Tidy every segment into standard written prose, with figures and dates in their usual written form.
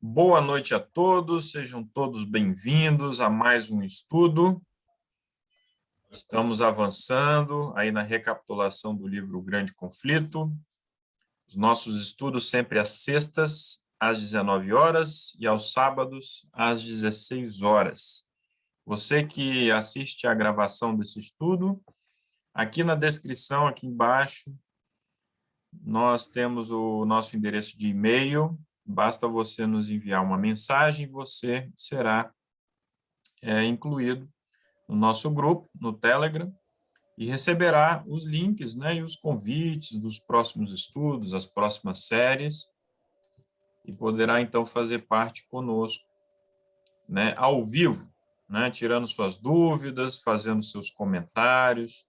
Boa noite a todos, sejam todos bem-vindos a mais um estudo. Estamos avançando aí na recapitulação do livro O Grande Conflito. Os nossos estudos sempre às sextas, às 19 horas, e aos sábados, às 16 horas. Você que assiste à gravação desse estudo, aqui na descrição, aqui embaixo, nós temos o nosso endereço de e-mail. Basta você nos enviar uma mensagem e você será incluído no nosso grupo, no Telegram, e receberá os links, né, e os convites dos próximos estudos, as próximas séries, e poderá, então, fazer parte conosco, né, ao vivo, né, tirando suas dúvidas, fazendo seus comentários.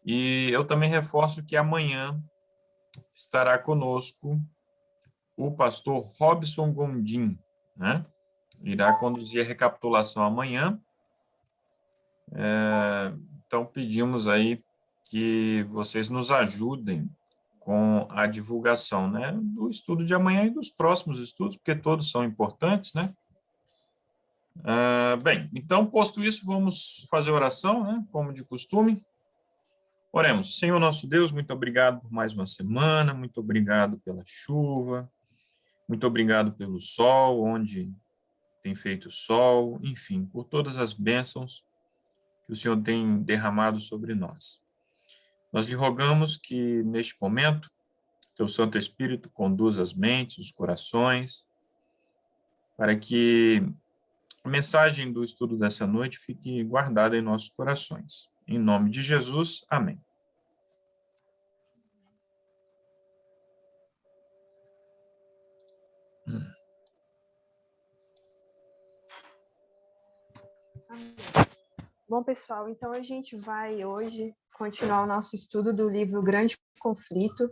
E eu também reforço que amanhã estará conosco o pastor Robson Gondim, né? Irá conduzir a recapitulação amanhã. Então, pedimos aí que vocês nos ajudem com a divulgação, né, do estudo de amanhã e dos próximos estudos, porque todos são importantes, né? Bem, então, posto isso, vamos fazer oração, né, como de costume. Oremos. Senhor nosso Deus, muito obrigado por mais uma semana, muito obrigado pela chuva, muito obrigado pelo sol, onde tem feito sol, enfim, por todas as bênçãos que o Senhor tem derramado sobre nós. Nós lhe rogamos que, neste momento, teu Santo Espírito conduza as mentes, os corações, para que a mensagem do estudo dessa noite fique guardada em nossos corações. Em nome de Jesus, amém. Bom, pessoal, então a gente vai hoje continuar o nosso estudo do livro O Grande Conflito.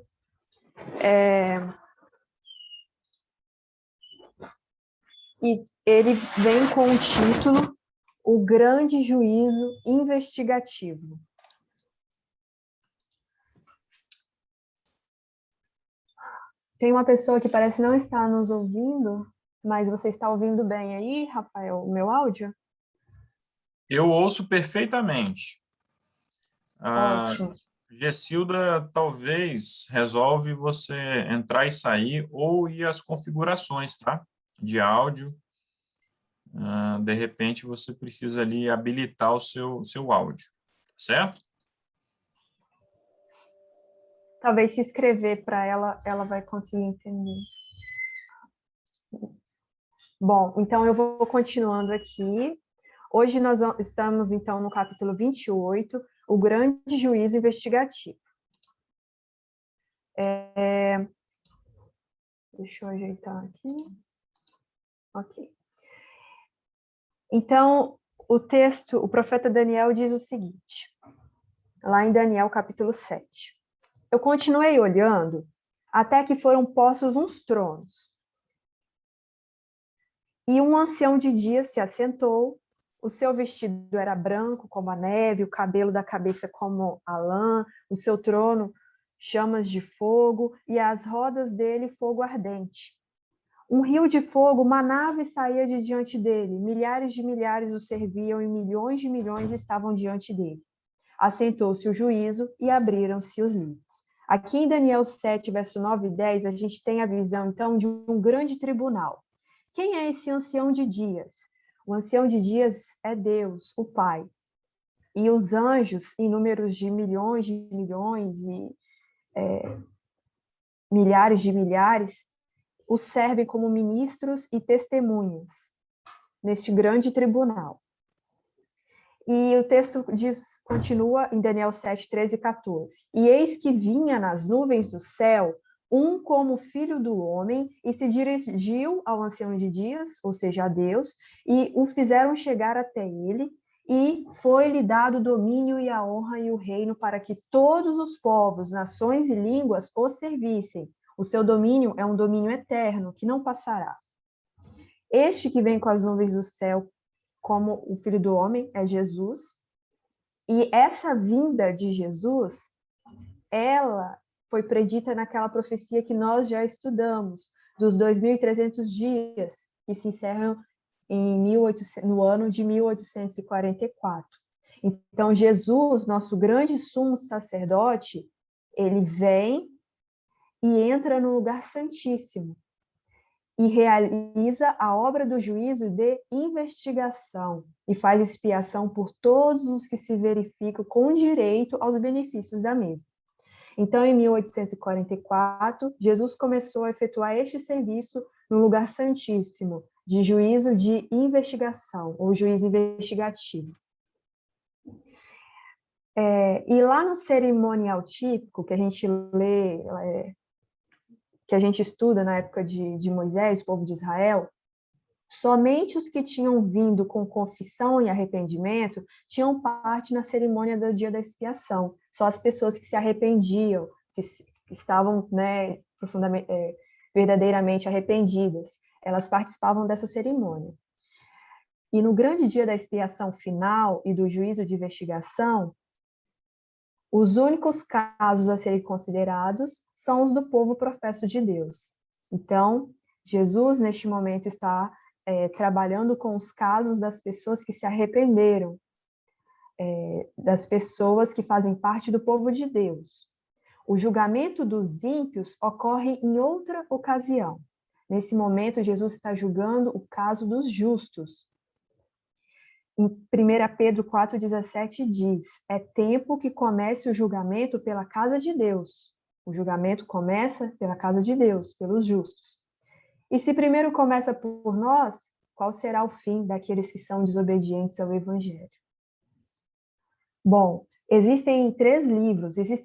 E ele vem com o título O Grande Juízo Investigativo. Tem uma pessoa que parece não estar nos ouvindo, mas você está ouvindo bem aí, Rafael, o meu áudio? Eu ouço perfeitamente. Ótimo. Gessilda talvez resolve você entrar e sair ou ir às configurações, tá? De áudio. De repente você precisa ali habilitar o seu áudio, certo? Talvez se escrever para ela, ela vai conseguir entender. Bom, então eu vou continuando aqui. Hoje nós estamos, então, no capítulo 28, o grande juízo investigativo. Deixa eu ajeitar aqui. Ok. Então, o texto, o profeta Daniel diz o seguinte, lá em Daniel, capítulo 7. Eu continuei olhando até que foram postos uns tronos. E um ancião de dias se assentou. O seu vestido era branco como a neve, o cabelo da cabeça como a lã, o seu trono chamas de fogo e as rodas dele fogo ardente. Um rio de fogo manava e saía de diante dele. Milhares de milhares o serviam e milhões de milhões estavam diante dele. Assentou-se o juízo e abriram-se os livros. Aqui em Daniel 7, verso 9 e 10, a gente tem a visão, então, de um grande tribunal. Quem é esse ancião de dias? O ancião de dias é Deus, o Pai. E os anjos, em números de milhões e milhares de milhares, os servem como ministros e testemunhas neste grande tribunal. E o texto diz, continua em Daniel 7, 13 e 14. E eis que vinha nas nuvens do céu um como filho do homem, e se dirigiu ao ancião de dias, ou seja, a Deus, e o fizeram chegar até ele, e foi-lhe dado o domínio e a honra e o reino para que todos os povos, nações e línguas o servissem. O seu domínio é um domínio eterno, que não passará. Este que vem com as nuvens do céu, como o Filho do Homem, é Jesus. E essa vinda de Jesus, ela foi predita naquela profecia que nós já estudamos, dos 2.300 dias, que se encerram no ano de 1844. Então, Jesus, nosso grande sumo sacerdote, ele vem e entra no lugar santíssimo e realiza a obra do juízo de investigação e faz expiação por todos os que se verificam com direito aos benefícios da mesma. Então, em 1844, Jesus começou a efetuar este serviço no lugar santíssimo, de juízo de investigação, ou juízo investigativo. E lá no cerimonial típico, que a gente lê, que a gente estuda na época de Moisés, povo de Israel, somente os que tinham vindo com confissão e arrependimento tinham parte na cerimônia do dia da expiação. Só as pessoas que se arrependiam, que estavam, né, profundamente, verdadeiramente arrependidas, elas participavam dessa cerimônia. E no grande dia da expiação final e do juízo de investigação, os únicos casos a serem considerados são os do povo professo de Deus. Então, Jesus, neste momento, está trabalhando com os casos das pessoas que se arrependeram, das pessoas que fazem parte do povo de Deus. O julgamento dos ímpios ocorre em outra ocasião. Nesse momento, Jesus está julgando o caso dos justos. Em 1 Pedro 4,17 diz: é tempo que comece o julgamento pela casa de Deus. O julgamento começa pela casa de Deus, pelos justos. E se primeiro começa por nós, qual será o fim daqueles que são desobedientes ao Evangelho? Bom, existem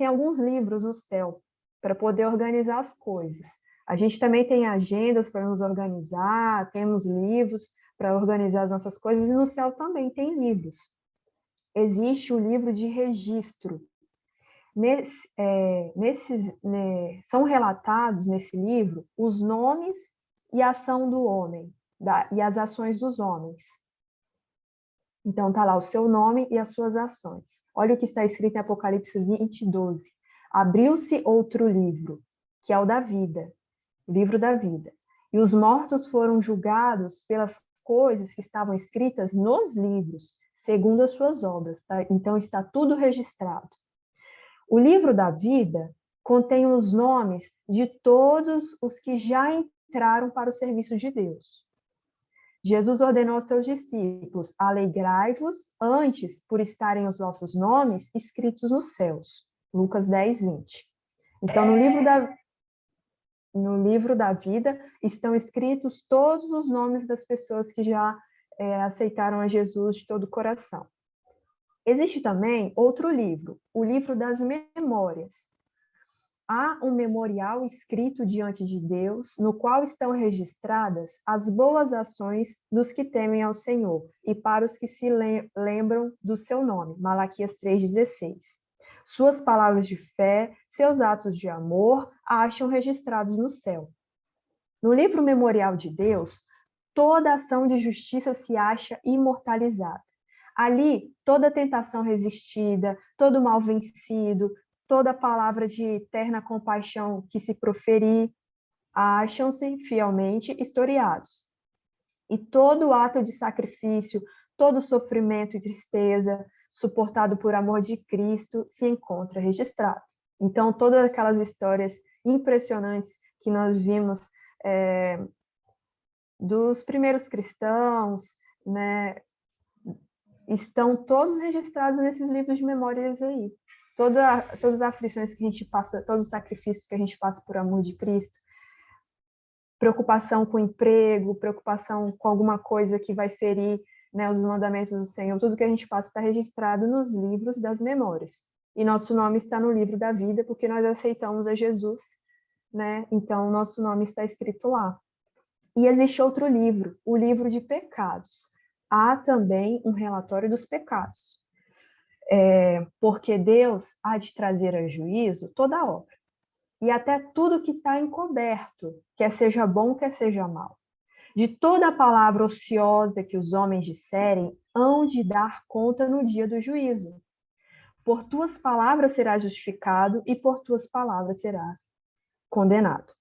alguns livros no céu para poder organizar as coisas. A gente também tem agendas para nos organizar, temos livros para organizar as nossas coisas, e no céu também tem livros. Existe o livro de registro. São relatados nesse livro os nomes e a ação do homem, e as ações dos homens. Então, está lá o seu nome e as suas ações. Olha o que está escrito em Apocalipse 20:12. Abriu-se outro livro, que é o da vida, o livro da vida. E os mortos foram julgados pelas coisas que estavam escritas nos livros, segundo as suas obras. Tá? Então, está tudo registrado. O livro da vida contém os nomes de todos os que já entraram para o serviço de Deus. Jesus ordenou aos seus discípulos: alegrai-vos antes por estarem os vossos nomes escritos nos céus. Lucas 10:20. Então, no livro da vida estão escritos todos os nomes das pessoas que já aceitaram a Jesus de todo o coração. Existe também outro livro, o livro das memórias. Há um memorial escrito diante de Deus, no qual estão registradas as boas ações dos que temem ao Senhor e para os que se lembram do seu nome. Malaquias 3:16. Suas palavras de fé, seus atos de amor, acham registrados no céu. No livro memorial de Deus, toda ação de justiça se acha imortalizada. Ali, toda tentação resistida, todo mal vencido, toda palavra de eterna compaixão que se proferir, acham-se fielmente historiados. E todo ato de sacrifício, todo sofrimento e tristeza, suportado por amor de Cristo, se encontra registrado. Então, todas aquelas histórias impressionantes que nós vimos dos primeiros cristãos, né, estão todos registrados nesses livros de memórias aí. Todas as aflições que a gente passa, todos os sacrifícios que a gente passa por amor de Cristo, preocupação com o emprego, preocupação com alguma coisa que vai ferir, né, os mandamentos do Senhor, tudo que a gente passa está registrado nos livros das memórias. E nosso nome está no livro da vida, porque nós aceitamos a Jesus, né? Então, nosso nome está escrito lá. E existe outro livro, o livro de pecados. Há também um relatório dos pecados. Porque Deus há de trazer a juízo toda a obra. E até tudo que está encoberto, quer seja bom, quer seja mal. De toda a palavra ociosa que os homens disserem, hão de dar conta no dia do juízo. Por tuas palavras serás justificado e por tuas palavras serás condenado.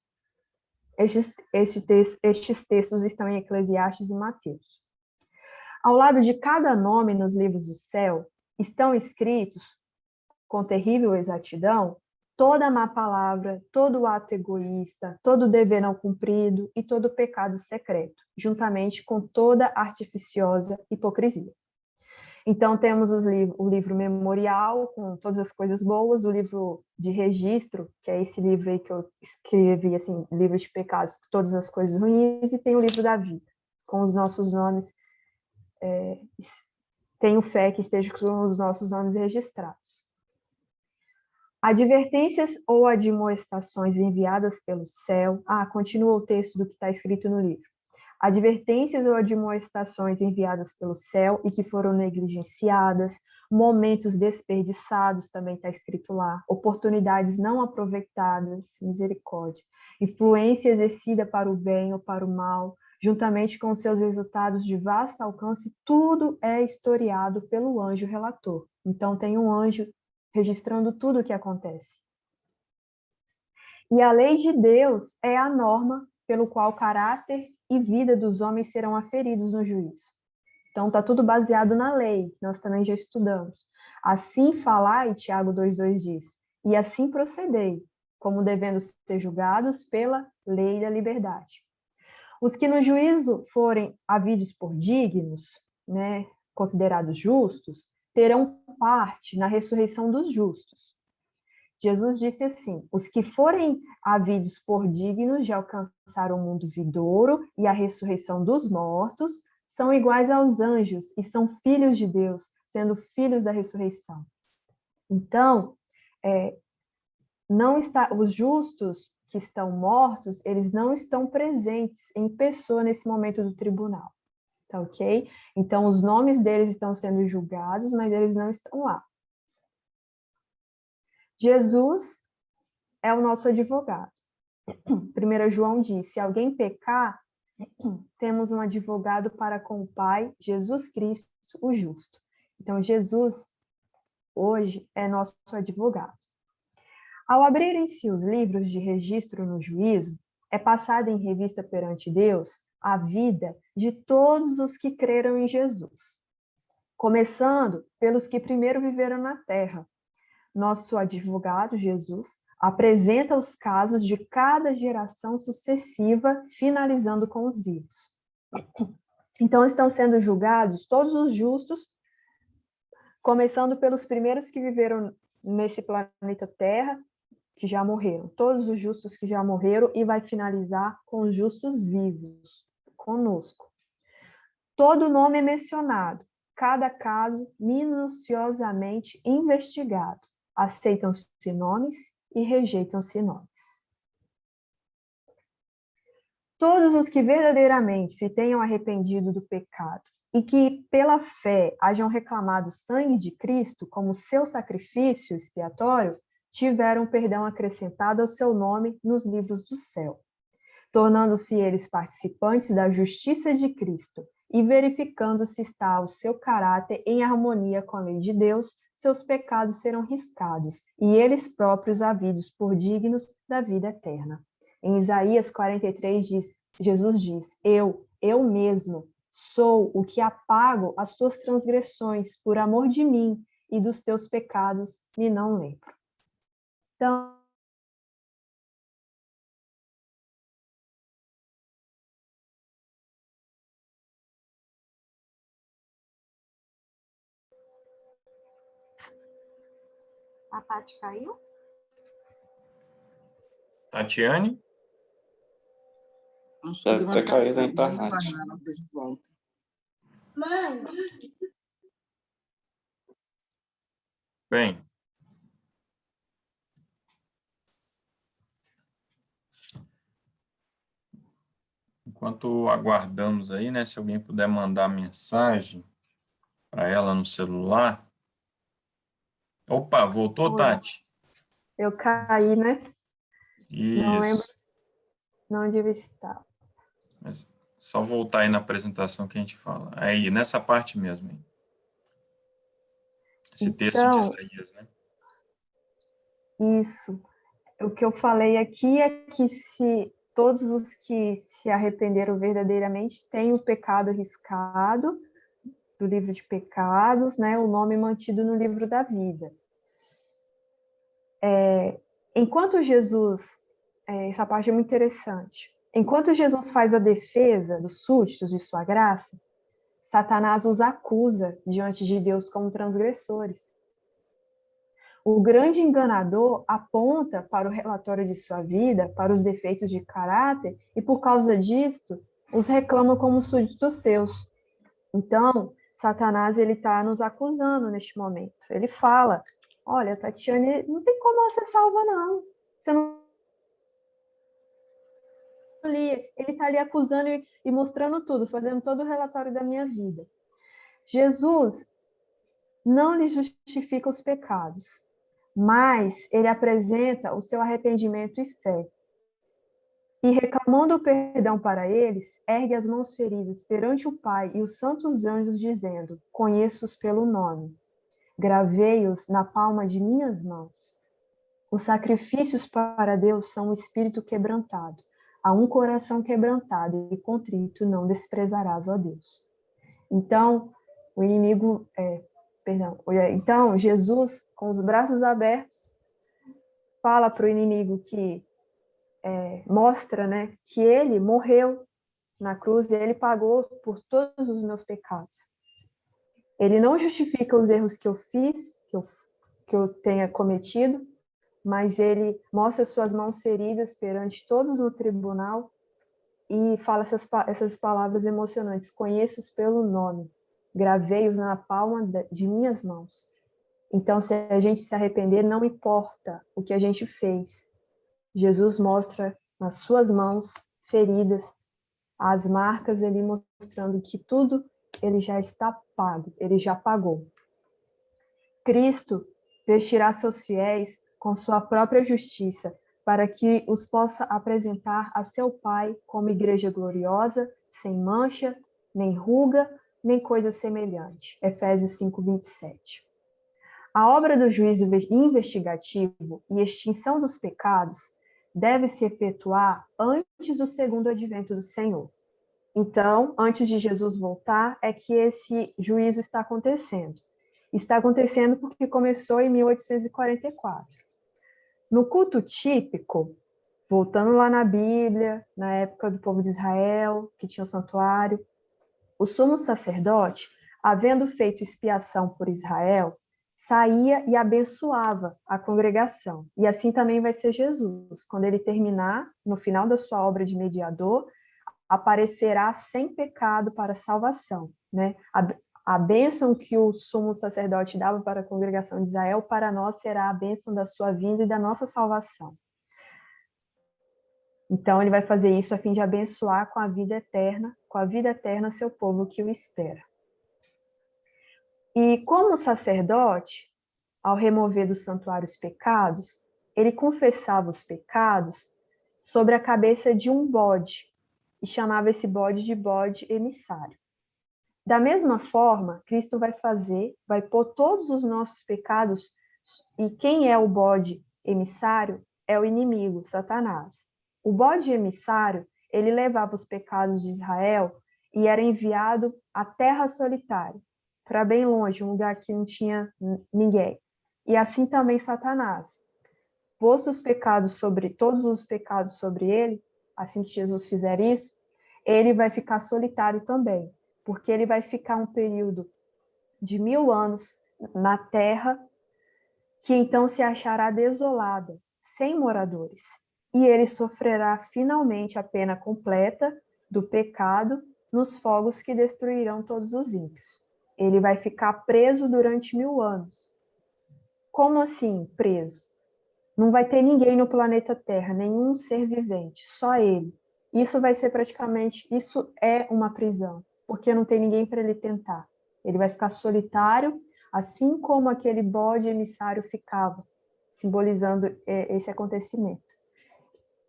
Estes textos estão em Eclesiastes e Mateus. Ao lado de cada nome nos livros do céu, estão escritos, com terrível exatidão, toda má palavra, todo ato egoísta, todo dever não cumprido e todo pecado secreto, juntamente com toda artificiosa hipocrisia. Então, temos o livro memorial, com todas as coisas boas, o livro de registro, que é esse livro aí que eu escrevi, assim, livro de pecados, todas as coisas ruins, e tem o livro da vida, com os nossos nomes, tenho fé que esteja com os nossos nomes registrados. Advertências ou admoestações enviadas pelo céu. Continua o texto do que está escrito no livro. Advertências ou admoestações enviadas pelo céu e que foram negligenciadas, momentos desperdiçados, também está escrito lá, oportunidades não aproveitadas, misericórdia, influência exercida para o bem ou para o mal, juntamente com seus resultados de vasto alcance, tudo é historiado pelo anjo relator. Então, tem um anjo registrando tudo o que acontece. E a lei de Deus é a norma pelo qual o caráter e vida dos homens serão aferidos no juízo. Então, está tudo baseado na lei, que nós também já estudamos. Assim falai, Tiago 2,2 diz, e assim procedei, como devendo ser julgados pela lei da liberdade. Os que no juízo forem havidos por dignos, né, considerados justos, terão parte na ressurreição dos justos. Jesus disse assim: os que forem havidos por dignos de alcançar o mundo vindouro e a ressurreição dos mortos são iguais aos anjos e são filhos de Deus, sendo filhos da ressurreição. Então, os justos que estão mortos, eles não estão presentes em pessoa nesse momento do tribunal. Tá ok? Então, os nomes deles estão sendo julgados, mas eles não estão lá. Jesus é o nosso advogado. 1 João diz, se alguém pecar, temos um advogado para com o Pai, Jesus Cristo, o justo. Então, Jesus, hoje, é nosso advogado. Ao abrirem-se os livros de registro no juízo, é passada em revista perante Deus a vida de todos os que creram em Jesus, começando pelos que primeiro viveram na terra. Nosso advogado, Jesus, apresenta os casos de cada geração sucessiva, finalizando com os vivos. Então, estão sendo julgados todos os justos, começando pelos primeiros que viveram nesse planeta Terra, que já morreram, todos os justos que já morreram, e vai finalizar com os justos vivos, conosco. Todo nome é mencionado, cada caso minuciosamente investigado. Aceitam-se nomes e rejeitam-se nomes. Todos os que verdadeiramente se tenham arrependido do pecado e que, pela fé, hajam reclamado o sangue de Cristo como seu sacrifício expiatório, tiveram perdão acrescentado ao seu nome nos livros do céu, tornando-se eles participantes da justiça de Cristo e verificando se está o seu caráter em harmonia com a lei de Deus, seus pecados serão riscados, e eles próprios havidos por dignos da vida eterna. Em Isaías 43, Jesus diz, eu mesmo, sou o que apago as tuas transgressões por amor de mim, e dos teus pecados me não lembro. Então, a Tati caiu? Tatiane? Deve ter caído a internet. Bem, enquanto aguardamos aí, né, se alguém puder mandar mensagem para ela no celular. Opa, voltou, Oi. Tati? Eu caí, né? Não lembro Isso. onde eu estava. Mas só voltar aí na apresentação que a gente fala. Aí, nessa parte mesmo. Aí. Esse texto de Isaías, né? Isso. O que eu falei aqui é que se todos os que se arrependeram verdadeiramente têm o pecado riscado do livro de pecados, né? O nome mantido no livro da vida. Enquanto Jesus, essa parte é muito interessante, enquanto Jesus faz a defesa dos súditos de sua graça, Satanás os acusa diante de Deus como transgressores. O grande enganador aponta para o relatório de sua vida, para os defeitos de caráter, e por causa disto, os reclama como súditos seus. Então, Satanás está nos acusando neste momento. Ele fala, olha, Tatiane, não tem como ela ser salva, não. Você não... Ele está ali acusando e mostrando tudo, fazendo todo o relatório da minha vida. Jesus não lhe justifica os pecados, mas ele apresenta o seu arrependimento e fé. E reclamando o perdão para eles, ergue as mãos feridas perante o Pai e os santos anjos, dizendo, conheço-os pelo nome, gravei-os na palma de minhas mãos. Os sacrifícios para Deus são o espírito quebrantado. A um coração quebrantado e contrito não desprezarás, ó Deus. Então, o inimigo... Então, Jesus, com os braços abertos, fala para o inimigo que mostra, né, que ele morreu na cruz e ele pagou por todos os meus pecados. Ele não justifica os erros que eu fiz, que eu tenha cometido, mas ele mostra suas mãos feridas perante todos no tribunal e fala essas palavras emocionantes, conheço-os pelo nome, gravei-os na palma de minhas mãos. Então, se a gente se arrepender, não importa o que a gente fez. Jesus mostra nas suas mãos feridas, as marcas, ele mostrando que tudo ele já está pago, ele já pagou. Cristo vestirá seus fiéis com sua própria justiça, para que os possa apresentar a seu Pai como igreja gloriosa, sem mancha, nem ruga, nem coisa semelhante. Efésios 5:27. A obra do juízo investigativo e extinção dos pecados deve se efetuar antes do segundo advento do Senhor. Então, antes de Jesus voltar, é que esse juízo está acontecendo. Está acontecendo porque começou em 1844. No culto típico, voltando lá na Bíblia, na época do povo de Israel, que tinha o santuário, o sumo sacerdote, havendo feito expiação por Israel, saía e abençoava a congregação. E assim também vai ser Jesus. Quando ele terminar, no final da sua obra de mediador, aparecerá sem pecado para a salvação, né? A bênção que o sumo sacerdote dava para a congregação de Israel, para nós será a bênção da sua vinda e da nossa salvação. Então, ele vai fazer isso a fim de abençoar com a vida eterna seu povo que o espera. E como sacerdote, ao remover do santuário os pecados, ele confessava os pecados sobre a cabeça de um bode, e chamava esse bode de bode emissário. Da mesma forma, Cristo vai pôr todos os nossos pecados, e quem é o bode emissário é o inimigo, Satanás. O bode emissário, ele levava os pecados de Israel e era enviado à terra solitária, para bem longe, um lugar que não tinha ninguém. E assim também Satanás. Posto todos os pecados sobre ele, assim que Jesus fizer isso, ele vai ficar solitário também, porque ele vai ficar um período de 1000 anos na terra, que então se achará desolada, sem moradores. E ele sofrerá finalmente a pena completa do pecado nos fogos que destruirão todos os ímpios. Ele vai ficar preso durante 1000 anos. Como assim, preso? Não vai ter ninguém no planeta Terra, nenhum ser vivente, só ele. Isso é uma prisão, porque não tem ninguém para ele tentar. Ele vai ficar solitário, assim como aquele bode emissário ficava, simbolizando esse acontecimento.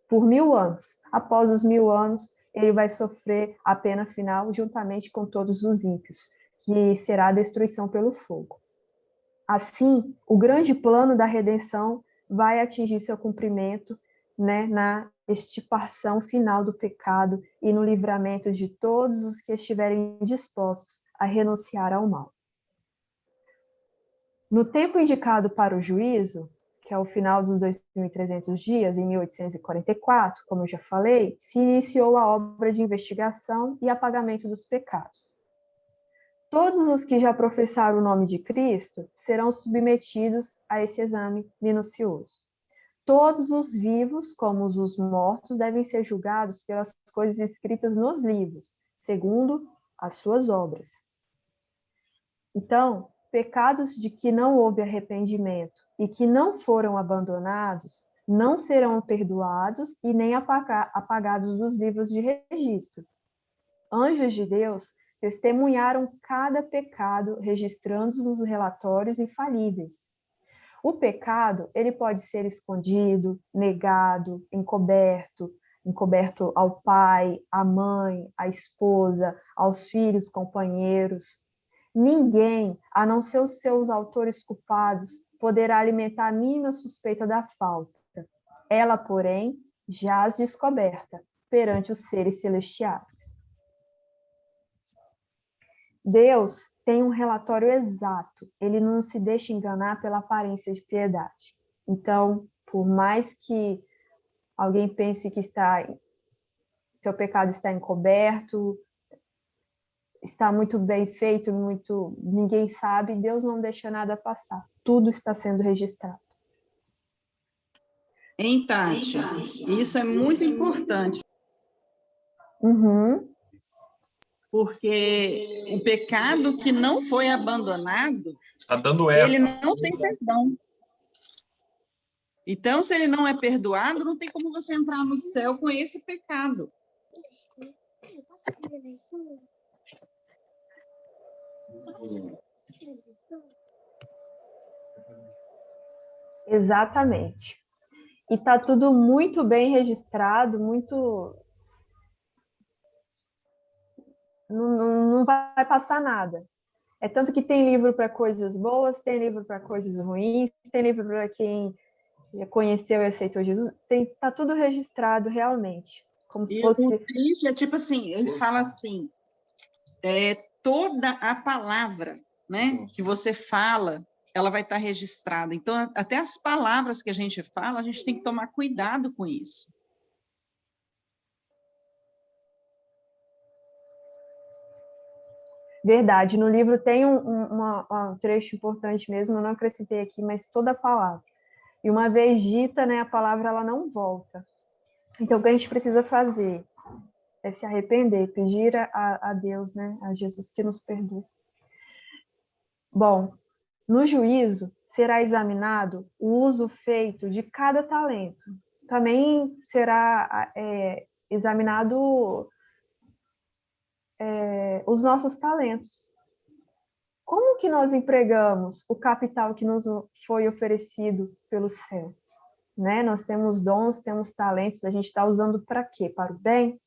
Por 1000 anos. Após os 1000 anos, ele vai sofrer a pena final juntamente com todos os ímpios, que será a destruição pelo fogo. Assim, o grande plano da redenção vai atingir seu cumprimento né, na extirpação final do pecado e no livramento de todos os que estiverem dispostos a renunciar ao mal. No tempo indicado para o juízo, que é o final dos 2.300 dias, em 1844, como eu já falei, se iniciou a obra de investigação e apagamento dos pecados. Todos os que já professaram o nome de Cristo serão submetidos a esse exame minucioso. Todos os vivos, como os mortos, devem ser julgados pelas coisas escritas nos livros, segundo as suas obras. Então, pecados de que não houve arrependimento e que não foram abandonados não serão perdoados e nem apagados dos livros de registro. Anjos de Deus testemunharam cada pecado, registrando os relatórios infalíveis. O pecado, ele pode ser escondido, negado, encoberto ao pai, à mãe, à esposa, aos filhos, companheiros. Ninguém, a não ser os seus autores culpados, poderá alimentar a mínima suspeita da falta. Ela, porém, jaz descoberta perante os seres celestiais. Deus tem um relatório exato, ele não se deixa enganar pela aparência de piedade. Então, por mais que alguém pense que seu pecado está encoberto, está muito bem feito, ninguém sabe, Deus não deixa nada passar. Tudo está sendo registrado. Hein, Tati? Isso é muito importante. Uhum. Porque o pecado que não foi abandonado, Está dando eco. ele não tem perdão. Então, se ele não é perdoado, não tem como você entrar no céu com esse pecado. Exatamente. E está tudo muito bem registrado, não vai passar nada. É tanto que tem livro para coisas boas, tem livro para coisas ruins, tem livro para quem já conheceu e aceitou Jesus, está tudo registrado realmente. Como se fosse... O triste é tipo assim, ele fala assim, toda a palavra, né, que você fala, ela vai estar registrada. Então, até as palavras que a gente fala, a gente tem que tomar cuidado com isso. Verdade, no livro tem um trecho importante mesmo, eu não acrescentei aqui, mas toda a palavra. E uma vez dita, né, a palavra ela não volta. Então, o que a gente precisa fazer é se arrepender, pedir a Deus, né, a Jesus que nos perdoe. Bom, no juízo será examinado o uso feito de cada talento. Também será examinado os nossos talentos. Como que nós empregamos o capital que nos foi oferecido pelo céu? Né? Nós temos dons, temos talentos, a gente está usando para quê? Para o bem?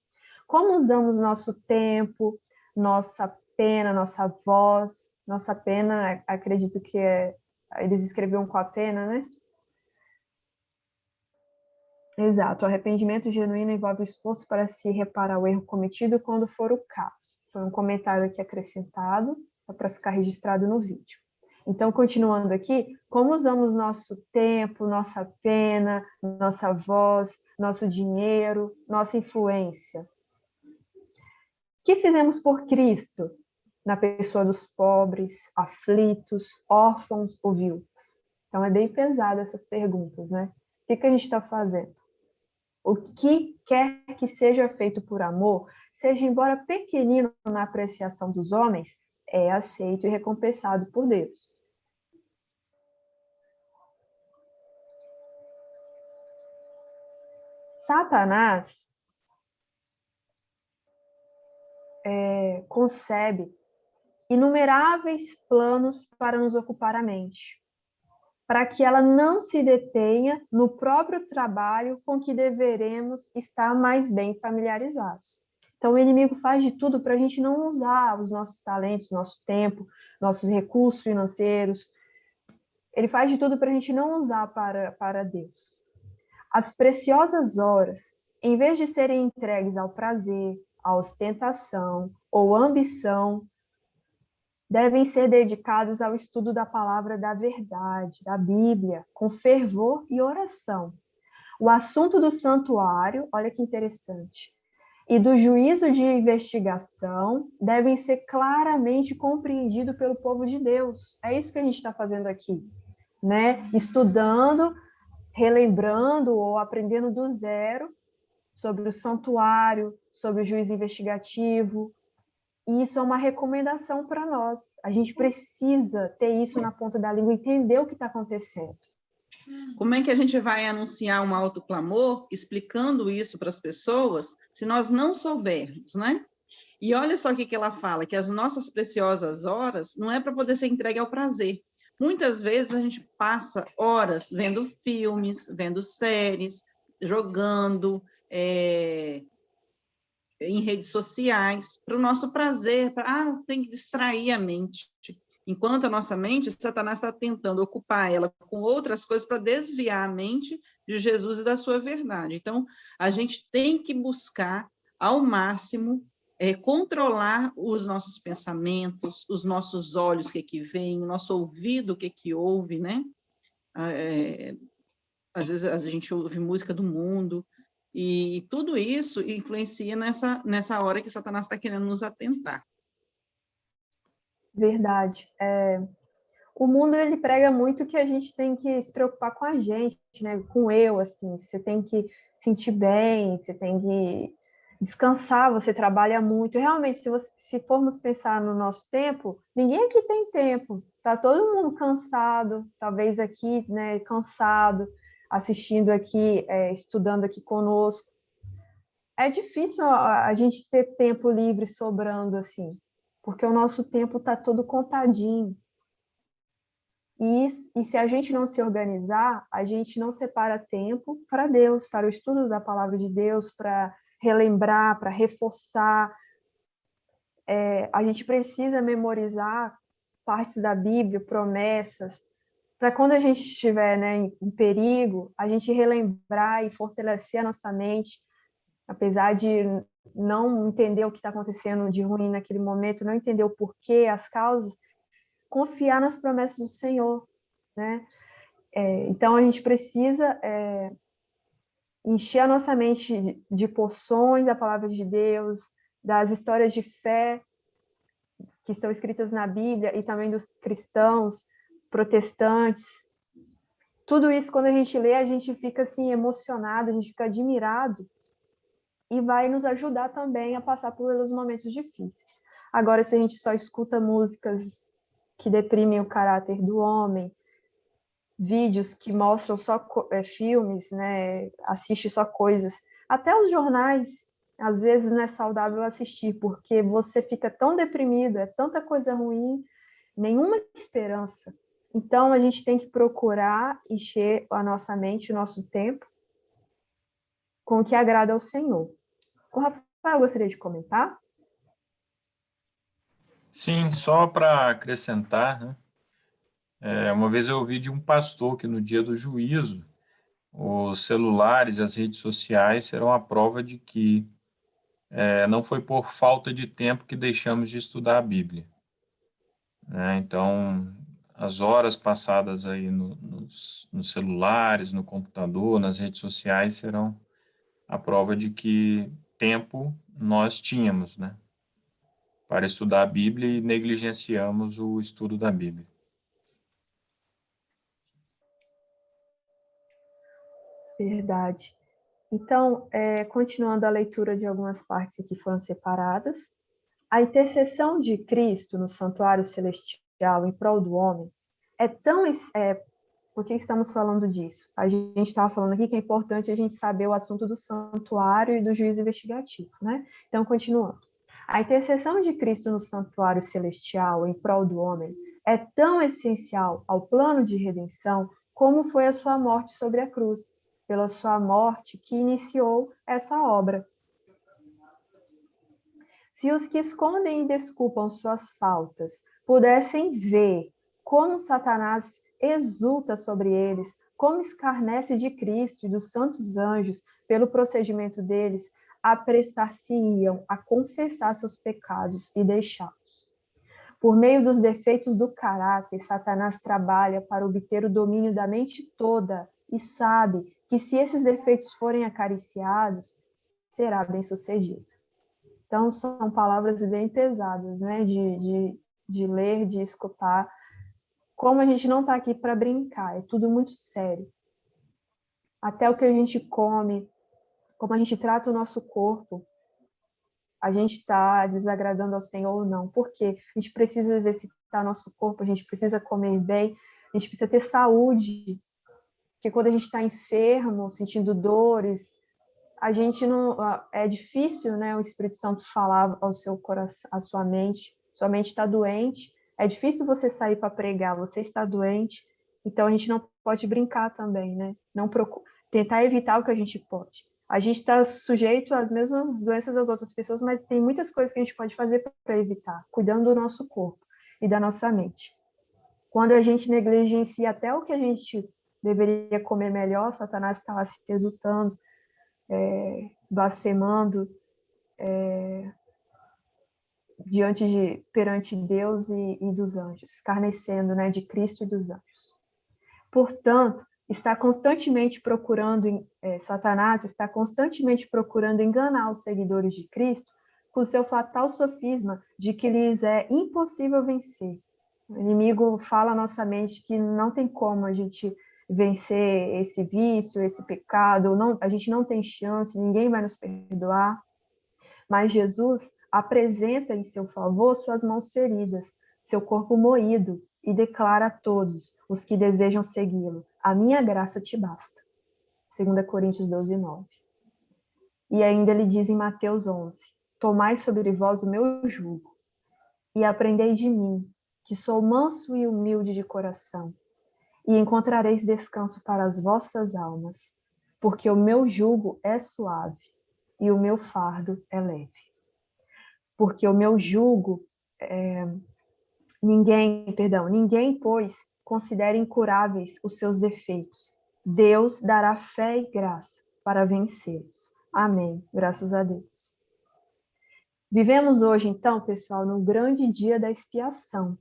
Como usamos nosso tempo, nossa pena, nossa voz? Nossa pena, acredito que eles escreviam com a pena, né? Exato, o arrependimento genuíno envolve esforço para se reparar o erro cometido quando for o caso. Foi um comentário aqui acrescentado, só para ficar registrado no vídeo. Então, continuando aqui, como usamos nosso tempo, nossa pena, nossa voz, nosso dinheiro, nossa influência? O que fizemos por Cristo na pessoa dos pobres, aflitos, órfãos ou viúvas? Então, é bem pesado essas perguntas, né? O que a gente está fazendo? O que quer que seja feito por amor, seja embora pequenino na apreciação dos homens, é aceito e recompensado por Deus. Satanás concebe inumeráveis planos para nos ocupar a mente, para que ela não se detenha no próprio trabalho com que deveremos estar mais bem familiarizados. Então, o inimigo faz de tudo para a gente não usar os nossos talentos, nosso tempo, nossos recursos financeiros. Ele faz de tudo para a gente não usar para Deus. As preciosas horas, em vez de serem entregues ao prazer, à ostentação ou ambição, devem ser dedicadas ao estudo da palavra da verdade, da Bíblia, com fervor e oração. O assunto do santuário, olha que interessante, e do juízo de investigação devem ser claramente compreendidos pelo povo de Deus. É isso que a gente está fazendo aqui, né? Estudando, relembrando ou aprendendo do zero sobre o santuário, sobre o juízo investigativo. E isso é uma recomendação para nós. A gente precisa ter isso na ponta da língua, entender o que está acontecendo. Como é que a gente vai anunciar um autoclamor explicando isso para as pessoas se nós não soubermos, né? E olha só o que ela fala, que as nossas preciosas horas não é para poder ser entregue ao prazer. Muitas vezes a gente passa horas vendo filmes, vendo séries, jogando em redes sociais, para o nosso prazer, tem que distrair a mente. Enquanto a nossa mente, Satanás está tentando ocupar ela com outras coisas para desviar a mente de Jesus e da sua verdade. Então, a gente tem que buscar, ao máximo, controlar os nossos pensamentos, os nossos olhos, o que veem, o nosso ouvido, o que ouve, né? Às vezes a gente ouve música do mundo, e tudo isso influencia nessa hora que Satanás está querendo nos atentar. Verdade. O mundo, ele prega muito que a gente tem que se preocupar com a gente, né? Com eu, assim. Você tem que sentir bem, você tem que descansar, você trabalha muito. Realmente, se formos pensar no nosso tempo, ninguém aqui tem tempo. Tá todo mundo cansado, talvez aqui, né, cansado, assistindo aqui, estudando aqui conosco. É difícil a gente ter tempo livre sobrando, assim, porque o nosso tempo está todo contadinho. E se a gente não se organizar, a gente não separa tempo para Deus, para o estudo da palavra de Deus, para relembrar, para reforçar. A gente precisa memorizar partes da Bíblia, promessas, para quando a gente estiver, né, em perigo, a gente relembrar e fortalecer a nossa mente, apesar de não entender o que está acontecendo de ruim naquele momento, não entender o porquê, as causas, confiar nas promessas do Senhor, né? Então, a gente precisa encher a nossa mente de porções da palavra de Deus, das histórias de fé que estão escritas na Bíblia e também dos cristãos, protestantes. Tudo isso, quando a gente lê, a gente fica assim, emocionado, a gente fica admirado e vai nos ajudar também a passar pelos momentos difíceis. Agora, se a gente só escuta músicas que deprimem o caráter do homem, vídeos que mostram só filmes, né? Assiste só coisas. Até os jornais, às vezes, não é saudável assistir, porque você fica tão deprimido, é tanta coisa ruim, nenhuma esperança. Então, a gente tem que procurar encher a nossa mente, o nosso tempo, com o que agrada ao Senhor. O Rafael gostaria de comentar? Sim, só para acrescentar, né? Uma vez eu ouvi de um pastor que no dia do juízo, os celulares e as redes sociais serão a prova de que não foi por falta de tempo que deixamos de estudar a Bíblia, né? Então, as horas passadas aí nos celulares, no computador, nas redes sociais serão a prova de que tempo nós tínhamos, né, para estudar a Bíblia e negligenciamos o estudo da Bíblia. Verdade. Então, continuando a leitura de algumas partes que foram separadas, a intercessão de Cristo no santuário celestial em prol do homem é tão... por que estamos falando disso? A gente estava falando aqui que é importante a gente saber o assunto do santuário e do juízo investigativo, né? Então, continuando. A intercessão de Cristo no santuário celestial em prol do homem é tão essencial ao plano de redenção como foi a sua morte sobre a cruz, pela sua morte que iniciou essa obra. Se os que escondem e desculpam suas faltas pudessem ver como Satanás exulta sobre eles como escarnece de Cristo e dos santos anjos, pelo procedimento deles, apressar-se-iam a confessar seus pecados e deixá-los. Por meio dos defeitos do caráter, Satanás trabalha para obter o domínio da mente toda e sabe que se esses defeitos forem acariciados, será bem-sucedido. Então, são palavras bem pesadas, né, de ler, de escutar. Como a gente não está aqui para brincar, é tudo muito sério. Até o que a gente come, como a gente trata o nosso corpo, a gente está desagradando ao Senhor ou não. Por quê? A gente precisa exercitar nosso corpo, a gente precisa comer bem, a gente precisa ter saúde. Porque quando a gente está enfermo, sentindo dores, a gente não... É difícil, né, o Espírito Santo falar ao seu coração, à sua mente está doente. É difícil você sair para pregar, você está doente. Então, a gente não pode brincar também, né? Tentar evitar o que a gente pode. A gente está sujeito às mesmas doenças das outras pessoas, mas tem muitas coisas que a gente pode fazer para evitar, cuidando do nosso corpo e da nossa mente. Quando a gente negligencia até o que a gente deveria comer melhor, Satanás está lá se exultando, blasfemando perante Deus e dos anjos, escarnecendo, né, de Cristo e dos anjos. Portanto, Satanás está constantemente procurando enganar os seguidores de Cristo com seu fatal sofisma de que lhes é impossível vencer. O inimigo fala à nossa mente que não tem como a gente vencer esse vício, esse pecado, a gente não tem chance, ninguém vai nos perdoar. Mas Jesus apresenta em seu favor suas mãos feridas, seu corpo moído, e declara a todos os que desejam segui-lo: a minha graça te basta. 2 Coríntios 12, 9. E ainda ele diz em Mateus 11: tomai sobre vós o meu jugo, e aprendei de mim, que sou manso e humilde de coração, e encontrareis descanso para as vossas almas, porque o meu jugo é suave, e o meu fardo é leve. Porque o meu jugo, ninguém, pois, considere incuráveis os seus defeitos. Deus dará fé e graça para vencê-los. Amém. Graças a Deus. Vivemos hoje, então, pessoal, no grande dia da expiação.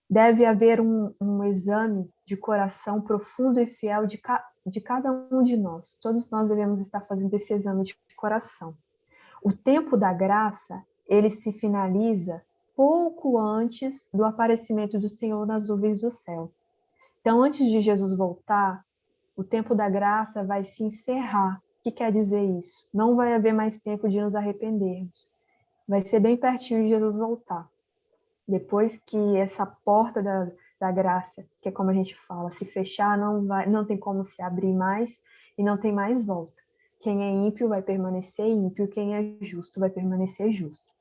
Deve haver um exame de coração profundo e fiel de cada um de nós. Todos nós devemos estar fazendo esse exame de coração. O tempo da graça, ele se finaliza pouco antes do aparecimento do Senhor nas nuvens do céu. Então, antes de Jesus voltar, o tempo da graça vai se encerrar. O que quer dizer isso? Não vai haver mais tempo de nos arrependermos. Vai ser bem pertinho de Jesus voltar. Depois que essa porta da graça, que é como a gente fala, se fechar, não tem como se abrir mais e não tem mais volta. Quem é ímpio vai permanecer ímpio, quem é justo vai permanecer justo.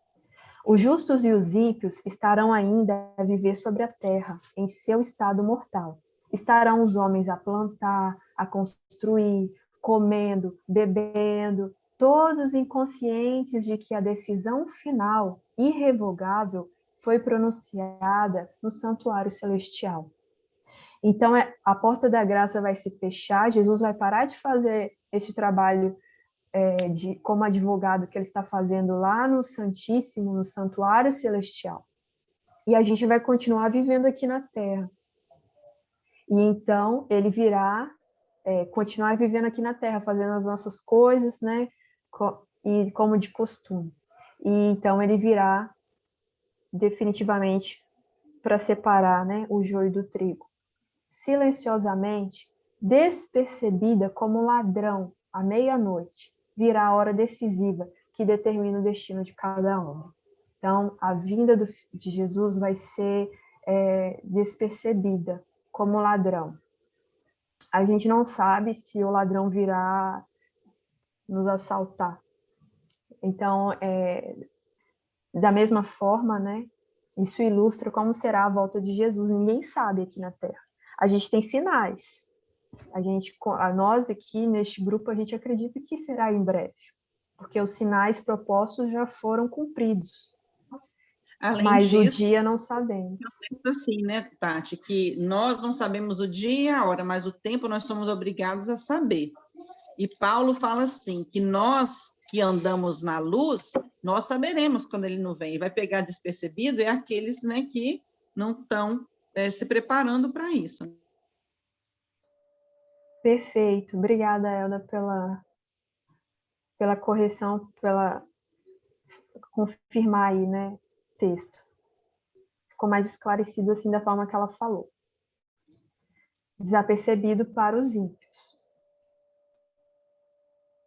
Os justos e os ímpios estarão ainda a viver sobre a terra, em seu estado mortal. Estarão os homens a plantar, a construir, comendo, bebendo, todos inconscientes de que a decisão final, irrevogável, foi pronunciada no santuário celestial. Então, a porta da graça vai se fechar, Jesus vai parar de fazer este trabalho como advogado que ele está fazendo lá no Santíssimo, no santuário celestial. E a gente vai continuar vivendo aqui na Terra. E então, ele virá continuar vivendo aqui na Terra, fazendo as nossas coisas, né? E como de costume. E então, ele virá definitivamente para separar, né, o joio do trigo. Silenciosamente, despercebida como ladrão à meia-noite, virá a hora decisiva que determina o destino de cada homem. Então, a vinda de Jesus vai ser despercebida como ladrão. A gente não sabe se o ladrão virá nos assaltar. Então, da mesma forma, né, isso ilustra como será a volta de Jesus. Ninguém sabe aqui na Terra. A gente tem sinais. Nós aqui, neste grupo, a gente acredita que será em breve, porque os sinais propostos já foram cumpridos. Além Mas o disso, dia não sabemos. assim, né, Tati, que nós não sabemos o dia e a hora, mas o tempo nós somos obrigados a saber. E Paulo fala assim, que nós que andamos na luz, nós saberemos quando ele não vem. E vai pegar despercebido é aqueles, né, que não estão se preparando para isso. Perfeito. Obrigada, Elda, pela correção, pela confirmar aí, né, o texto. Ficou mais esclarecido assim da forma que ela falou. Desapercebido para os ímpios.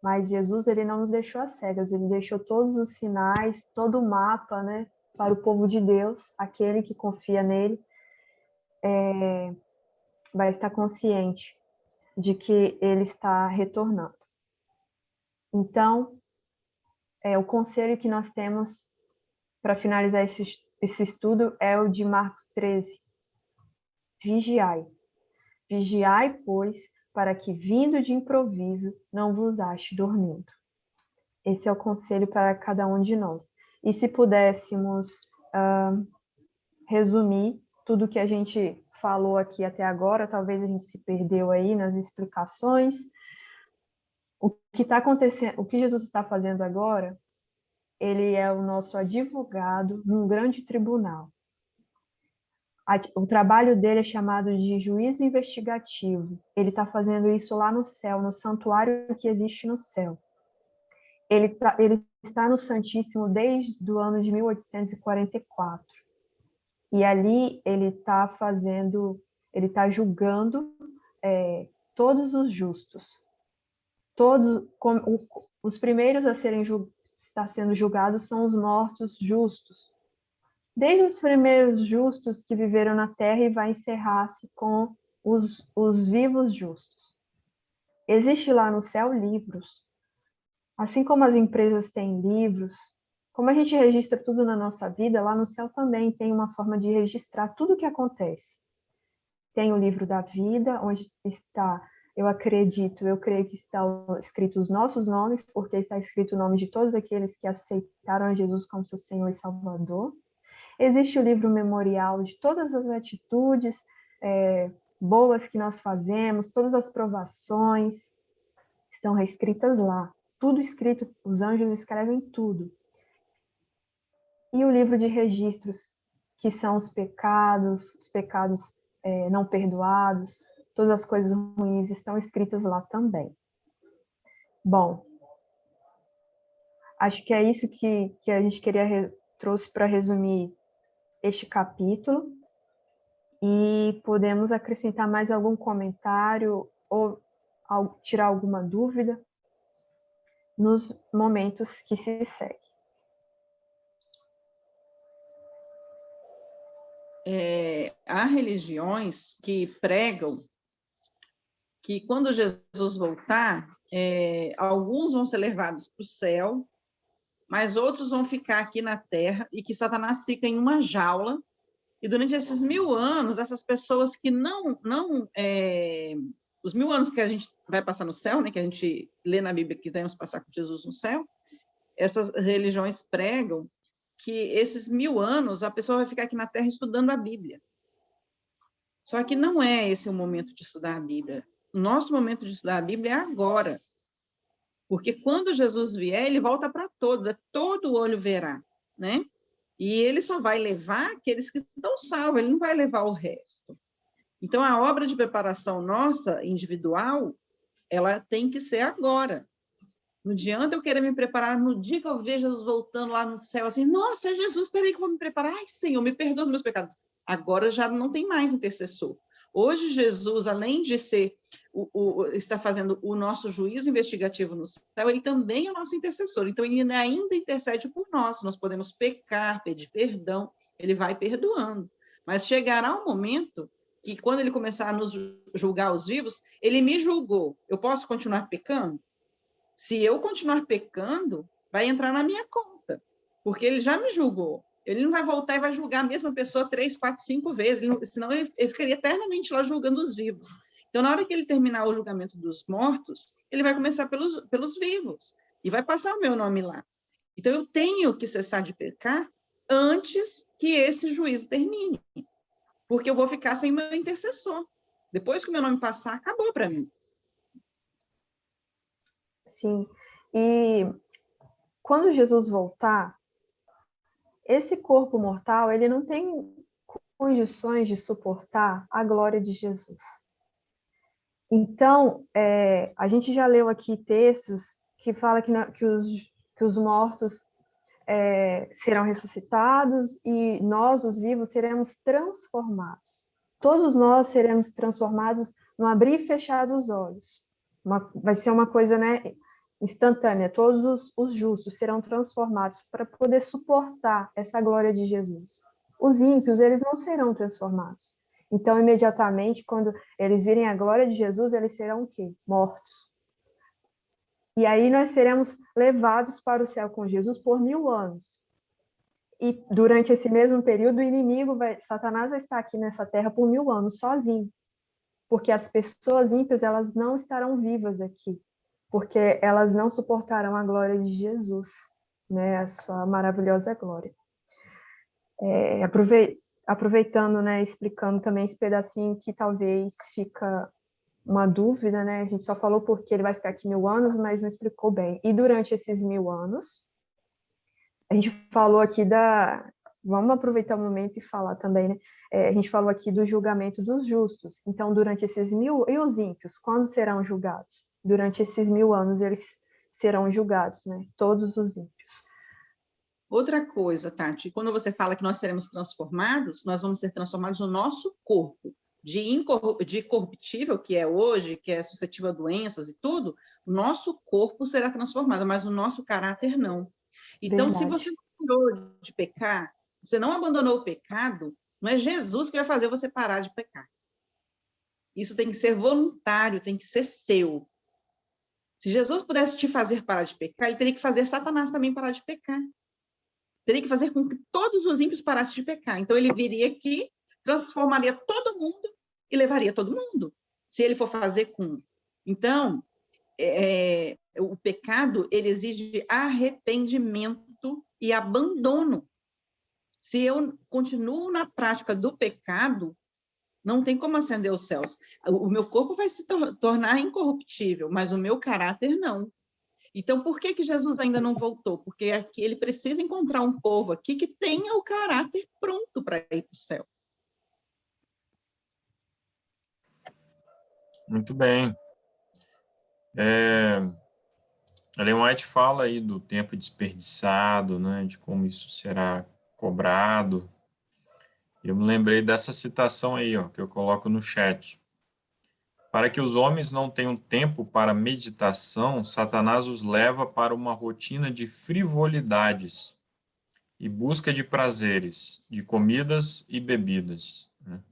Mas Jesus, ele não nos deixou às cegas, ele deixou todos os sinais, todo o mapa, né, para o povo de Deus, aquele que confia nele, vai estar consciente de que ele está retornando. Então, o conselho que nós temos para finalizar esse estudo é o de Marcos 13. Vigiai. Vigiai, pois, para que, vindo de improviso, não vos ache dormindo. Esse é o conselho para cada um de nós. E se pudéssemos resumir tudo que a gente falou aqui até agora, talvez a gente se perdeu aí nas explicações. O que está acontecendo, o que Jesus está fazendo agora, ele é o nosso advogado num grande tribunal. O trabalho dele é chamado de juízo investigativo. Ele está fazendo isso lá no céu, no santuário que existe no céu. Ele está no Santíssimo desde o ano de 1844. E ali ele está julgando todos os justos. Os primeiros a estar sendo julgados são os mortos justos. Desde os primeiros justos que viveram na terra e vai encerrar-se com os vivos justos. Existe lá no céu livros. Assim como as empresas têm livros, como a gente registra tudo na nossa vida, lá no céu também tem uma forma de registrar tudo o que acontece. Tem o livro da vida, onde está, eu creio que estão escritos os nossos nomes, porque está escrito o nome de todos aqueles que aceitaram a Jesus como seu Senhor e Salvador. Existe o livro memorial de todas as atitudes boas que nós fazemos, todas as provações estão reescritas lá. Tudo escrito, os anjos escrevem tudo. E o livro de registros, que são os pecados não perdoados, todas as coisas ruins estão escritas lá também. Bom, acho que é isso que a gente trouxe para resumir este capítulo. E podemos acrescentar mais algum comentário ou tirar alguma dúvida nos momentos que se seguem. Há religiões que pregam que quando Jesus voltar, alguns vão ser levados para o céu, mas outros vão ficar aqui na terra e que Satanás fica em uma jaula. E durante esses 1000 anos, essas pessoas que os 1000 anos que a gente vai passar no céu, né, que a gente lê na Bíblia que vamos passar com Jesus no céu, essas religiões pregam que esses 1000 anos a pessoa vai ficar aqui na Terra estudando a Bíblia. Só que não é esse o momento de estudar a Bíblia. O nosso momento de estudar a Bíblia é agora. Porque quando Jesus vier, ele volta para todos, todo olho verá, né? E ele só vai levar aqueles que estão salvos, ele não vai levar o resto. Então, a obra de preparação nossa, individual, ela tem que ser agora. Não adianta eu querer me preparar no dia que eu vejo Jesus voltando lá no céu, assim, nossa, é Jesus, espera aí que eu vou me preparar. Ai, Senhor, me perdoa os meus pecados. Agora já não tem mais intercessor. Hoje, Jesus, além de ser está fazendo o nosso juízo investigativo no céu, ele também é o nosso intercessor. Então, ele ainda intercede por nós. Nós podemos pecar, pedir perdão, ele vai perdoando. Mas chegará um momento que, quando ele começar a nos julgar os vivos, ele me julgou. Eu posso continuar pecando? Se eu continuar pecando, vai entrar na minha conta, porque ele já me julgou. Ele não vai voltar e vai julgar a mesma pessoa 3, 4, 5 vezes, senão ele ficaria eternamente lá julgando os vivos. Então, na hora que ele terminar o julgamento dos mortos, ele vai começar pelos vivos, e vai passar o meu nome lá. Então, eu tenho que cessar de pecar antes que esse juízo termine, porque eu vou ficar sem meu intercessor. Depois que o meu nome passar, acabou para mim. Sim. E quando Jesus voltar, esse corpo mortal, ele não tem condições de suportar a glória de Jesus. Então, a gente já leu aqui textos que falam que os mortos serão ressuscitados e nós, os vivos, seremos transformados. Todos nós seremos transformados no abrir e fechar dos olhos. Vai ser uma coisa, né, instantânea. Todos os justos serão transformados para poder suportar essa glória de Jesus. Os ímpios, eles não serão transformados. Então, imediatamente, quando eles virem a glória de Jesus, eles serão o quê? Mortos. E aí nós seremos levados para o céu com Jesus por 1000 anos. E durante esse mesmo período, o inimigo, Satanás vai estar aqui nessa terra por 1000 anos, sozinho. Porque as pessoas ímpias, elas não estarão vivas aqui. Porque elas não suportarão a glória de Jesus, né? A sua maravilhosa glória. Aproveitando, né, explicando também esse pedacinho que talvez fica uma dúvida, né? A gente só falou porque ele vai ficar aqui 1000 anos, mas não explicou bem. E durante esses 1000 anos, a gente falou aqui Vamos aproveitar o momento e falar também, né? A gente falou aqui do julgamento dos justos. Então, durante esses 1000... E os ímpios, quando serão julgados? Durante esses 1000 anos, eles serão julgados, né? Todos os ímpios. Outra coisa, Tati, quando você fala que nós seremos transformados, nós vamos ser transformados no nosso corpo. De corruptível, que é hoje, que é suscetível a doenças e tudo, o nosso corpo será transformado, mas o nosso caráter não. Então, Verdade. se você não parou de pecar, você não abandonou o pecado, não é Jesus que vai fazer você parar de pecar. Isso tem que ser voluntário, tem que ser seu. Se Jesus pudesse te fazer parar de pecar, ele teria que fazer Satanás também parar de pecar. Teria que fazer com que todos os ímpios parassem de pecar. Então, ele viria aqui, transformaria todo mundo e levaria todo mundo, se ele for fazer com. Então, o pecado, ele exige arrependimento e abandono. Se eu continuo na prática do pecado, não tem como ascender os céus. O meu corpo vai se tornar incorruptível, mas o meu caráter não. Então, por que Jesus ainda não voltou? Porque aqui ele precisa encontrar um povo aqui que tenha o caráter pronto para ir para o céu. Muito bem. Ellen White fala aí do tempo desperdiçado, né, de como isso será cobrado. Eu me lembrei dessa citação aí, ó, que eu coloco no chat. Para que os homens não tenham tempo para meditação, Satanás os leva para uma rotina de frivolidades e busca de prazeres, de comidas e bebidas, né?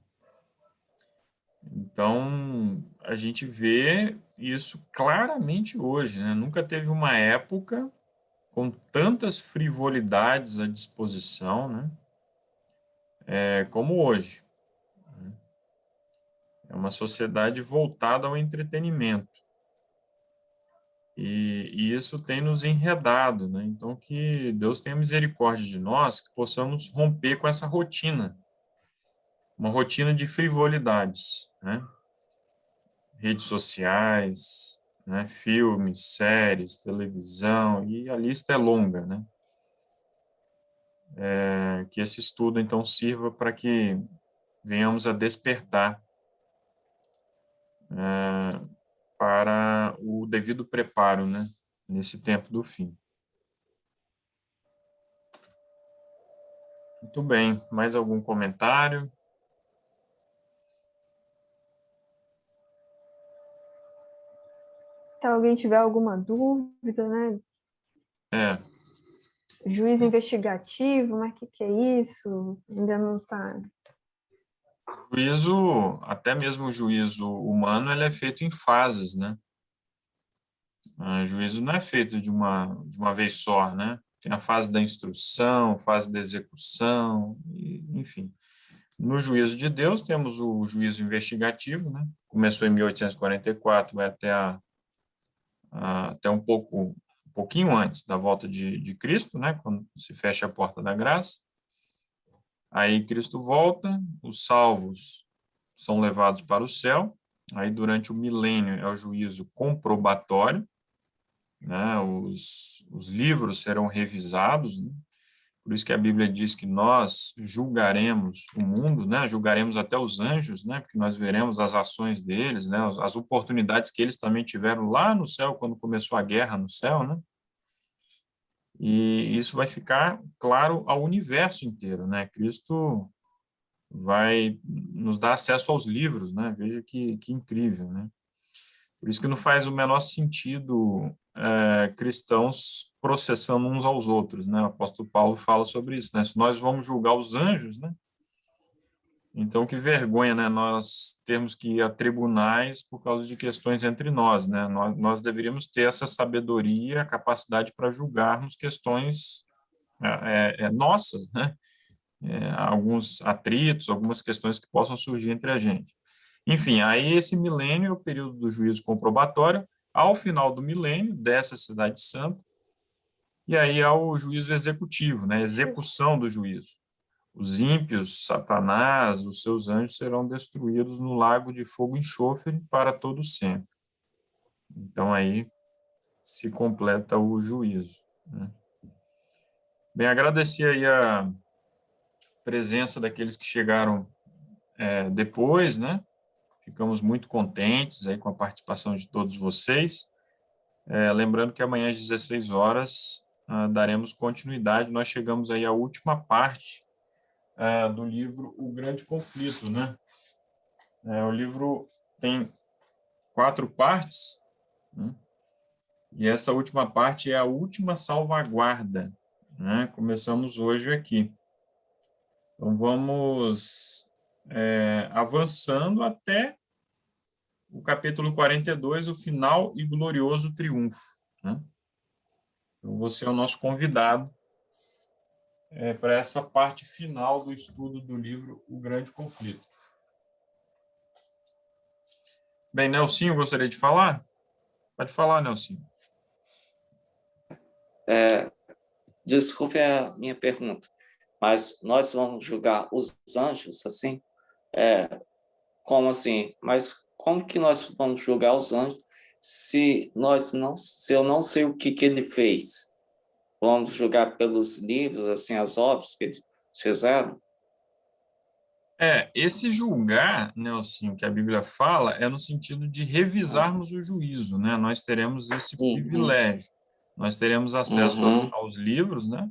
Então, a gente vê isso claramente hoje, né? Nunca teve uma época com tantas frivolidades à disposição, né? Como hoje. É uma sociedade voltada ao entretenimento. E isso tem nos enredado, né? Então, que Deus tenha misericórdia de nós, que possamos romper com essa rotina, uma rotina de frivolidades, né? Redes sociais, né? Filmes, séries, televisão, e a lista é longa, né? Que esse estudo, então, sirva para que venhamos a despertar para o devido preparo, né? Nesse tempo do fim. Muito bem. Mais algum comentário? Se alguém tiver alguma dúvida, né? Juiz investigativo, mas o que é isso? Ainda não está. Juízo, até mesmo o juízo humano, ele é feito em fases, né? O juízo não é feito de uma vez só, né? Tem a fase da instrução, fase da execução, enfim. No juízo de Deus, temos o juízo investigativo, né? Começou em 1844, vai até um pouquinho antes da volta de Cristo, né? Quando se fecha a porta da graça. Aí Cristo volta, os salvos são levados para o céu, aí durante o milênio é o juízo comprobatório, né? Os livros serão revisados, né? Por isso que a Bíblia diz que nós julgaremos o mundo, né? Julgaremos até os anjos, né? Porque nós veremos as ações deles, né? As oportunidades que eles também tiveram lá no céu, quando começou a guerra no céu, né? E isso vai ficar claro ao universo inteiro, né? Cristo vai nos dar acesso aos livros, né? Veja que incrível, né? Por isso que não faz o menor sentido cristãos processando uns aos outros, né? O apóstolo Paulo fala sobre isso, né? Se nós vamos julgar os anjos, né? Então, que vergonha, né? Nós temos que ir a tribunais por causa de questões entre nós, né? Nós deveríamos ter essa sabedoria, a capacidade para julgarmos questões nossas, né? Alguns atritos, algumas questões que possam surgir entre a gente. Enfim, aí esse milênio é o período do juízo comprobatório. Ao final do milênio, desce a cidade santa, e aí há o juízo executivo, né? Execução do juízo. Os ímpios, Satanás, os seus anjos serão destruídos no lago de fogo e enxofre para todo sempre. Então aí se completa o juízo, né? Bem, agradecer aí a presença daqueles que chegaram depois, né? Ficamos muito contentes aí com a participação de todos vocês. Lembrando que amanhã às 16 horas daremos continuidade. Nós chegamos aí à última parte do livro O Grande Conflito, né? O livro tem 4 partes, né? E essa última parte é a última salvaguarda, né? Começamos hoje aqui. Então, vamos avançando até o capítulo 42, o final e glorioso triunfo, né? Então, você é o nosso convidado para essa parte final do estudo do livro O Grande Conflito. Bem, Nelsinho, gostaria de falar? Pode falar, Nelsinho. Desculpe a minha pergunta, mas nós vamos julgar os anjos assim? Como assim? Mas como que nós vamos julgar os anjos se eu não sei o que ele fez? Vamos julgar pelos livros, assim, as obras que eles fizeram? Esse julgar, Nelsinho, que a Bíblia fala, é no sentido de revisarmos o juízo, né? Nós teremos esse privilégio. Nós teremos acesso aos livros, né?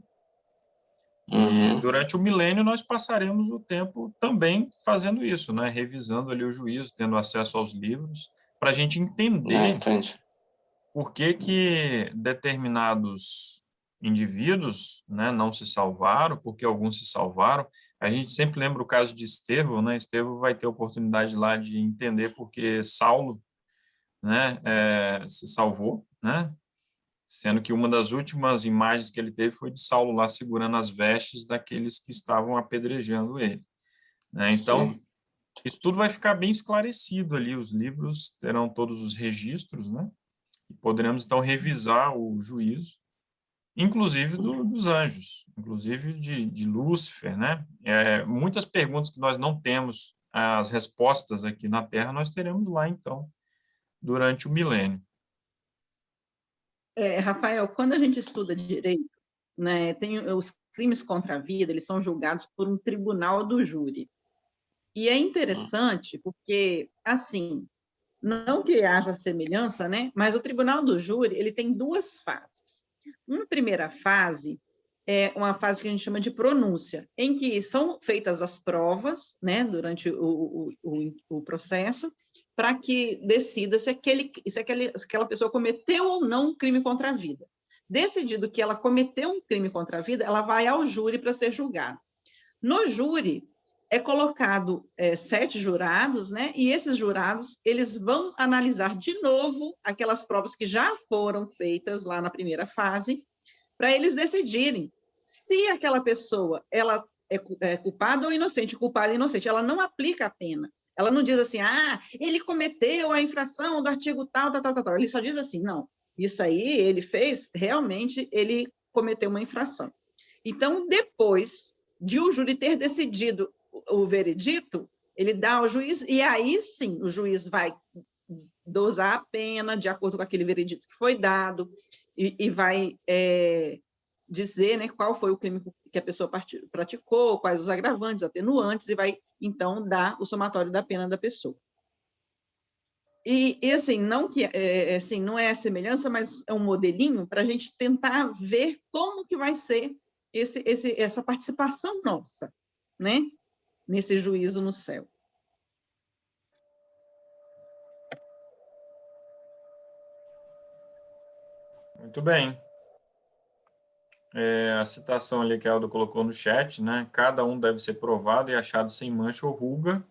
E durante o milênio nós passaremos o tempo também fazendo isso, né? Revisando ali o juízo, tendo acesso aos livros, para a gente entender por que determinados indivíduos, né, não se salvaram, porque alguns se salvaram. A gente sempre lembra o caso de Estevão, né? Estevão vai ter oportunidade lá de entender porque Saulo, né, se salvou, né? Sendo que uma das últimas imagens que ele teve foi de Saulo lá segurando as vestes daqueles que estavam apedrejando ele, né? Então, isso tudo vai ficar bem esclarecido ali, os livros terão todos os registros, né? E poderemos, então, revisar o juízo, inclusive dos anjos, inclusive de Lúcifer, né? Muitas perguntas que nós não temos as respostas aqui na Terra, nós teremos lá, então, durante o milênio. Rafael, quando a gente estuda direito, né, tem os crimes contra a vida, eles são julgados por um tribunal do júri. E é interessante porque, assim, não que haja semelhança, né, mas o tribunal do júri, ele tem 2 fases. Uma primeira fase é uma fase que a gente chama de pronúncia, em que são feitas as provas, né, durante o processo, para que decida se aquela pessoa cometeu ou não um crime contra a vida. Decidido que ela cometeu um crime contra a vida, ela vai ao júri para ser julgada. No júri, é colocado 7 jurados, né? E esses jurados, eles vão analisar de novo aquelas provas que já foram feitas lá na primeira fase, para eles decidirem se aquela pessoa ela é culpada ou inocente, culpada ou inocente. Ela não aplica a pena. Ela não diz assim, ele cometeu a infração do artigo tal, tal, tal, tal, tal. Ele só diz assim, não, isso aí ele fez, realmente ele cometeu uma infração. Então, depois de o júri ter decidido o veredito, ele dá ao juiz, e aí sim o juiz vai dosar a pena de acordo com aquele veredito que foi dado, e vai dizer, né, qual foi o crime que a pessoa praticou, quais os agravantes, atenuantes, e vai, então, dar o somatório da pena da pessoa. E assim, não que assim, não é semelhança, mas é um modelinho para a gente tentar ver como que vai ser essa participação nossa, né, nesse juízo no céu. Muito bem. A citação ali que a Elda colocou no chat, né? Cada um deve ser provado e achado sem mancha ou ruga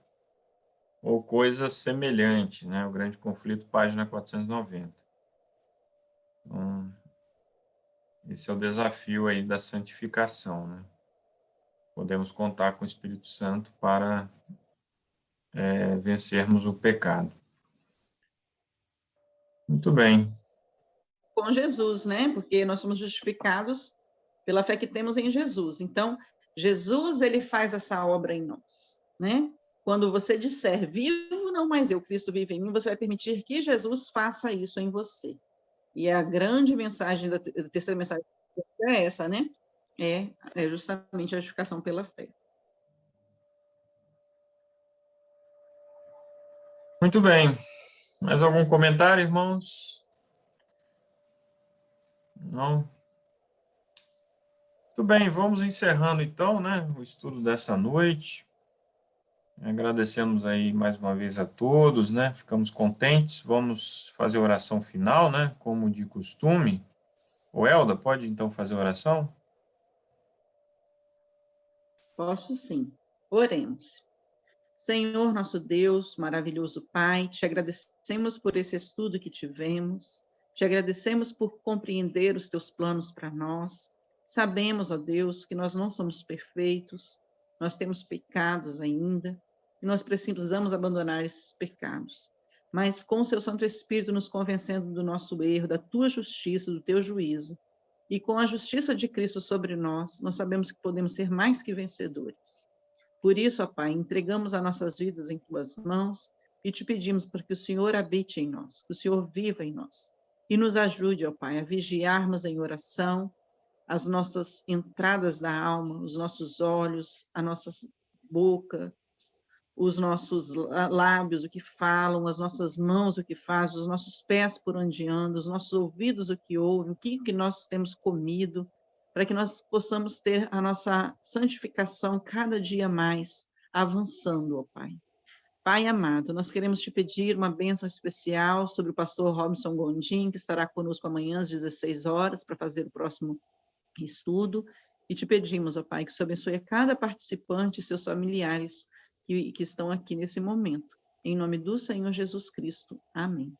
ou coisa semelhante, né? O Grande Conflito, página 490. Então, esse é o desafio aí da santificação, né? Podemos contar com o Espírito Santo para vencermos o pecado. Muito bem. Com Jesus, né? Porque nós somos justificados pela fé que temos em Jesus. Então, Jesus, ele faz essa obra em nós, né? Quando você disser, vivo não mais eu, Cristo vive em mim, você vai permitir que Jesus faça isso em você. E a grande mensagem da terceira mensagem é essa, né? É justamente a justificação pela fé. Muito bem. Mais algum comentário, irmãos? Não? Muito bem, vamos encerrando então, né, o estudo dessa noite. Agradecemos aí mais uma vez a todos, né? Ficamos contentes. Vamos fazer a oração final, né? Como de costume. O Elda, pode então fazer a oração? Posso sim. Oremos. Senhor, nosso Deus, maravilhoso Pai, te agradecemos por esse estudo que tivemos, te agradecemos por compreender os teus planos para nós. Sabemos, ó Deus, que nós não somos perfeitos, nós temos pecados ainda, e nós precisamos abandonar esses pecados. Mas com o seu Santo Espírito nos convencendo do nosso erro, da tua justiça, do teu juízo, e com a justiça de Cristo sobre nós, nós sabemos que podemos ser mais que vencedores. Por isso, ó Pai, entregamos as nossas vidas em tuas mãos e te pedimos para que o Senhor habite em nós, que o Senhor viva em nós e nos ajude, ó Pai, a vigiarmos em oração as nossas entradas da alma, os nossos olhos, a nossa boca, os nossos lábios, o que falam, as nossas mãos, o que fazem, os nossos pés por onde andam, os nossos ouvidos, o que ouvem, o que nós temos comido, para que nós possamos ter a nossa santificação cada dia mais avançando, ó Pai. Pai amado, nós queremos te pedir uma bênção especial sobre o pastor Robson Gondim, que estará conosco amanhã às 16 horas para fazer o próximo estudo, e te pedimos, ó Pai, que o Senhor abençoe a cada participante e seus familiares que estão aqui nesse momento. Em nome do Senhor Jesus Cristo. Amém.